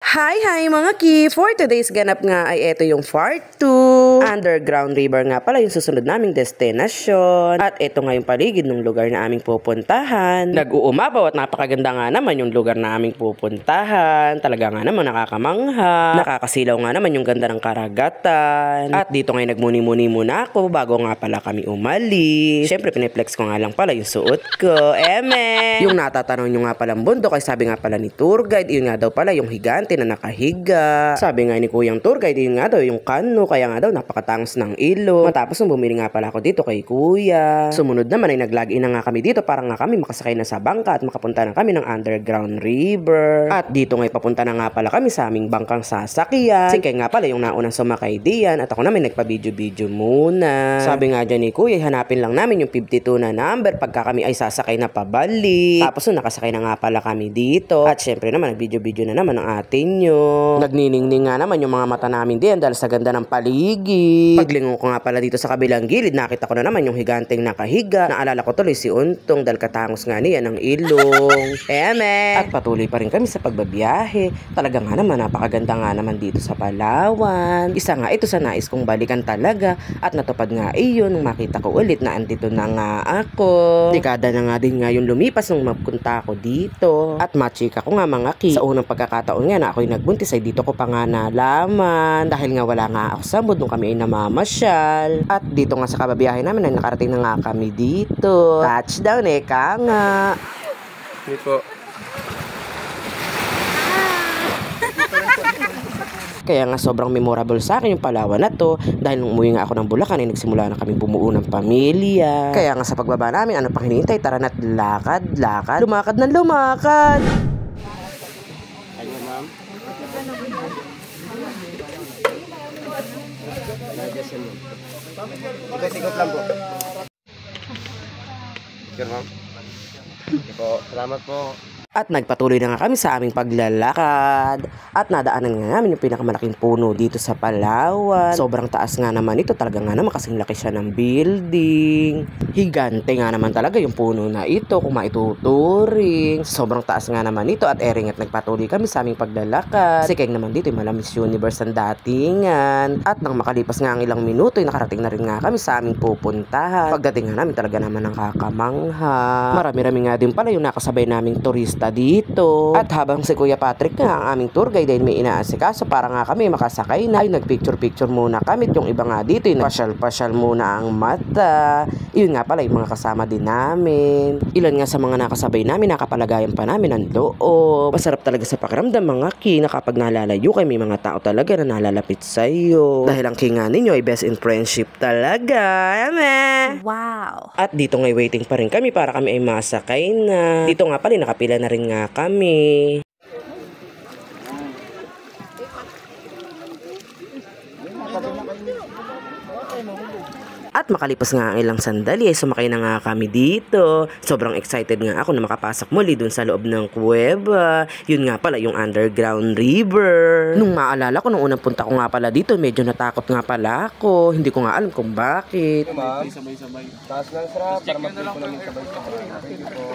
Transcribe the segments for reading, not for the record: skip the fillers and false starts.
Hi mga ki! For today's ganap nga ay ito yung part 2. Underground River nga pala yung susunod naming destinasyon. At ito nga yung paligid ng lugar na aming pupuntahan. Nag-uumabaw at napakaganda nga naman yung lugar na aming pupuntahan. Talaga nga naman nakakamangha. Nakakasilaw nga naman yung ganda ng karagatan. At dito nga nagmuni-muni muna ako bago nga pala kami umalis. Siyempre piniplex ko nga lang pala yung suot ko. Eme! Yung natatanong nyo nga palang bundok ay sabi nga pala ni tour guide, yun nga daw pala yung higante na nakahiga. Sabi nga ni Kuyang tour guide, yun nga daw yung kano, kaya nga daw napakatangos ng ilog. Matapos nung bumili nga pala ako dito kay Kuya. Sumunod naman ay nag-log in na nga kami dito para nga kami makasakay na sa bangka at makapunta na kami ng Underground River. At dito nga papunta na nga pala kami sa aming bangkang sasakyan. Si Kay nga pala yung naunang sumakay diyan at ako naman nagpa-video-video muna. Sabi nga dyan ni Kuya, hanapin lang namin yung 52 na number pagka kami ay sasakay na pabalik. Tapos nung nakasakay na nga pala kami dito. At syempre naman nag-video-video na naman ang atin nyo. Nagniningning nga naman yung mga mata namin din dahil sa ganda ng paligid. Paglingon ko nga pala dito sa kabilang gilid, nakita ko na naman yung higanteng nakahiga. Naalala ko tuloy si Untong dahil katangos nga niya ng ilong. Eme! At patuloy pa rin kami sa pagbabiyahe. Talaga nga naman, napakaganda nga naman dito sa Palawan. Isa nga ito sa nais kong balikan talaga at natupad nga iyon nung makita ko ulit na andito na nga ako. Dekada na nga din nga yung lumipas nung mapunta ako dito. At machika ko nga mga ki, sa unang pagkakataon nga na ako'y nagbuntis ay dito ko pa nga nalaman dahil nga wala nga ako sa mood nung kami ay namamasyal. At dito nga sa kababiyahe namin ay nakarating na nga kami dito. Touchdown ka nga. Hindi po. Kaya nga sobrang memorable sa akin yung Palawan na to dahil nung umuwi nga ako ng Bulacan ay nagsimula na kami bumuo ng pamilya. Kaya nga sa pagbaba namin, ano pang hinihintay? Tara na't lakad, lumakad na lumakad. Ayun, ma'am. Ikot-ikot lang po. Sure, ma'am. Sige po. Salamat po. At nagpatuloy na nga kami sa aming paglalakad. At nadaanan nga namin yung pinakamalaking puno dito sa Palawan. Sobrang taas nga naman ito. Talaga nga naman kasing laki siya ng building. Higante nga naman talaga yung puno na ito kung maituturing. Sobrang taas nga naman ito at ering at nagpatuloy kami sa aming paglalakad. Si Keng naman dito yung Malamis Universe ang datingan. At nang makalipas nga ang ilang minuto ay nakarating na rin nga kami sa aming pupuntahan. Pagdating nga namin talaga naman nakakamangha. Marami-rami nga din pala yung nakasabay naming turista dito. At habang si Kuya Patrick nga ang aming tour guide ay may inaasikaso para nga kami makasakay na, ay nagpicture-picture muna kami. Yung iba nga dito yung pasyal-pasyal muna ang mata. Iyon nga pala yung mga kasama din namin. Ilan nga sa mga nakasabay namin nakapalagayan pa namin ang loob. Masarap talaga sa pakiramdam mga ki na kapag nalalayo kayo may mga tao talaga na nalalapit sa iyo. Dahil ang kinga ninyo ay best in friendship talaga. Eme! Wow! At dito nga waiting pa rin kami para kami ay masakay na. Dito nga pala nakapila na rin nga kami. At makalipas nga ang ilang sandali ay sumakay na nga kami dito. Sobrang excited nga ako na makapasok muli dun sa loob ng kuweba. Yun nga pala yung Underground River. Nung maalala ko nung unang punta ko nga pala dito, medyo natakot nga pala ako. Hindi ko nga alam kung bakit. Sabay-sabay. Taas lang sarap para mag-play po namin sabay-sabay. Thank you po.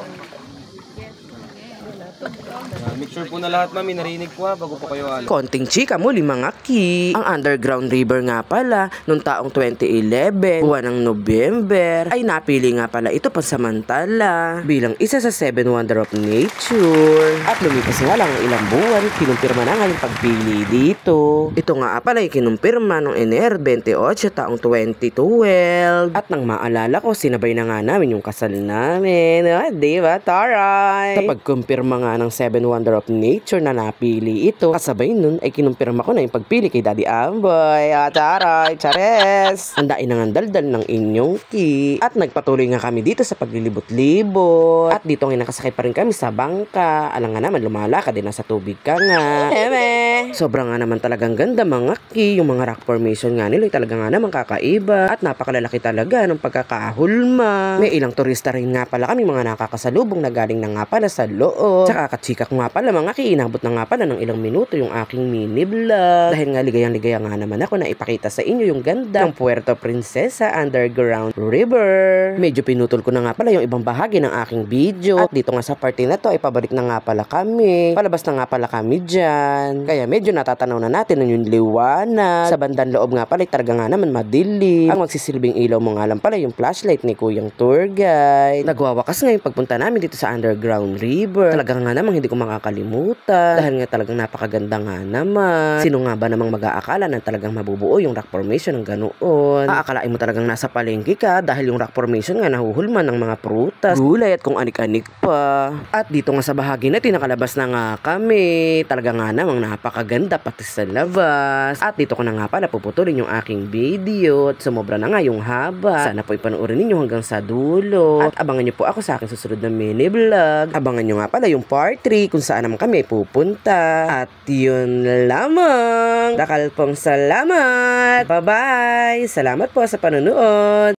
Make sure po na lahat mami narinig ko bago po kayo alam. Konting chika muli mga ki. Ang Underground River nga pala noong taong 2011, buwan ng November, ay napili nga pala ito pansamantala bilang isa sa 7 Wonder of Nature. At lumipas nga lang ang ilang buwan, kinumpirma na nga yung pagpili dito. Ito nga pala ay kinumpirma noong Enero 28 taong 2012. At nang maalala ko, sinabay na nga namin yung kasal namin. Diba, taray? Sa pagkumpirma nga ng 7 Wonder of Nature na napili ito, kasabay nun ay kinumpirma ko na yung pagpili kay Daddy Amboy. Taray, chares! Andain na nga daldal ng inyong ki. At nagpatuloy nga kami dito sa paglilibot-libot. At dito nga nakasakay pa rin kami sa bangka. Alang nga naman, lumalakad din nasa tubig ka nga. Eme! Sobrang nga naman talagang ganda mga ki. Yung mga rock formation nga nila ay talaga nga naman kakaiba. At napakalalaki talaga ng pagkakahulma. May ilang turista rin nga pala kami mga nakakasalubong na galing na nga pala sa loob. Sa kakachika ko nga pala mga kiinabot na nga pala ng ilang minuto yung aking mini vlog. Dahil nga ligayang-ligaya nga naman ako na ipakita sa inyo yung ganda ng Puerto Princesa Underground River. Medyo pinutol ko na nga pala yung ibang bahagi ng aking video. At dito nga sa party na to ay pabalik na nga pala kami. Palabas na nga pala kami dyan. Kaya medyo natatanaw na natin yung liwanag. Sa bandang loob nga pala talaga nga naman madilim. Ang magsisilbing ilaw mo nga lang pala yung flashlight ni Kuyang Tour Guide. Nagwawakas nga yung pagpunta namin dito sa Underground River. Talaga nga namang hindi ko makakalimutan. Dahil nga talagang napakaganda nga naman. Sino nga ba namang mag-aakala na talagang mabubuo yung rock formation ng ganoon? Aakalain mo talagang nasa palengke ka dahil yung rock formation nga nahuhulman ng mga prutas, gulay at kung anik-anik pa. At dito nga sa bahagi na nakalabas na nga kami. Talaga nga namang napakaganda pati sa labas. At dito ko na nga pala puputulin yung aking video at sumobra na nga yung haba. Sana po ipanoorin ninyo hanggang sa dulo. At abangan nyo po ako sa aking susunod na mini vlog. Abangan nyo nga pala yung part 3 kung saan naman kami pupunta. At yun lamang. Dakal pong salamat. Bye-bye. Salamat po sa panonood.